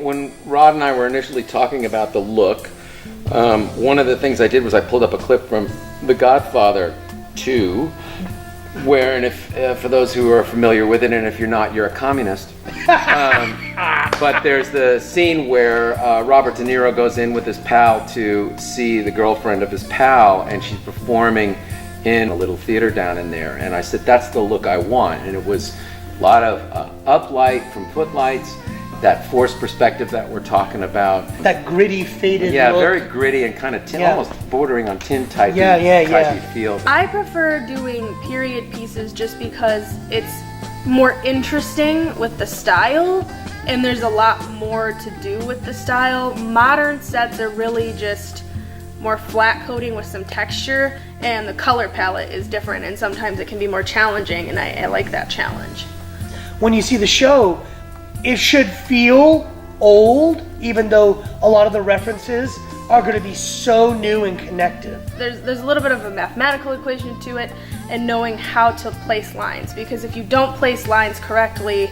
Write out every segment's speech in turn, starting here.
When Rod and I were initially talking about the look, one of the things I did was I pulled up a clip from The Godfather 2, where, and if for those who are familiar with it, and if you're not, you're a communist. But there's the scene where Robert De Niro goes in with his pal to see the girlfriend of his pal, and she's performing in a little theater down in there. And I said, that's the look I want. And it was a lot of uplight from footlights, that forced perspective that we're talking about. That gritty, faded yeah, look. very gritty and kind of tin, almost bordering on tin type feel. I prefer doing period pieces just because it's more interesting with the style, and there's a lot more to do with the style. Modern sets are really just more flat coating with some texture, and the color palette is different, and sometimes it can be more challenging, and I like that challenge. When you see the show, it should feel old, even though a lot of the references are going to be so new and connective. There's a little bit of a mathematical equation to it, and knowing how to place lines, because if you don't place lines correctly,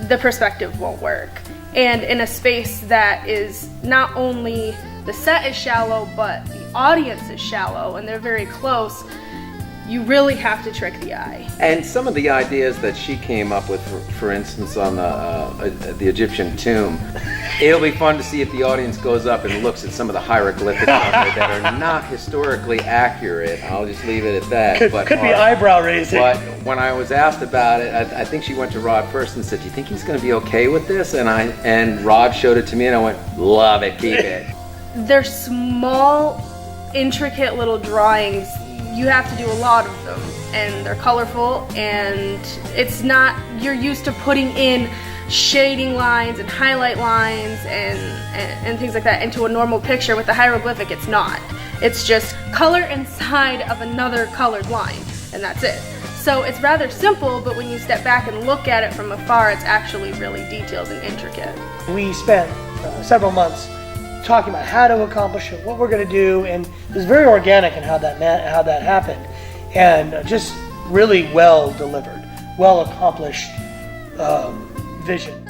the perspective won't work. And in a space that is not only the set is shallow, but the audience is shallow, and they're very close, you really have to trick the eye. And some of the ideas that she came up with, for instance, on the Egyptian tomb, it'll be fun to see if the audience goes up and looks at some of the hieroglyphics on there that are not historically accurate. I'll just leave it at that. Could be eyebrow raising. But when I was asked about it, I think she went to Rod first and said, do you think he's going to be okay with this? And Rod showed it to me and I went, love it, keep it. They're small, intricate little drawings. You have to do a lot of them, and they're colorful, and it's not, you're used to putting in shading lines and highlight lines and things like that into a normal picture. With the hieroglyphic, it's not. It's just color inside of another colored line, and that's it. So it's rather simple, but when you step back and look at it from afar, it's actually really detailed and intricate. We spent several months talking about how to accomplish it, what we're going to do, and it was very organic in how that happened, and just really well delivered, well accomplished vision.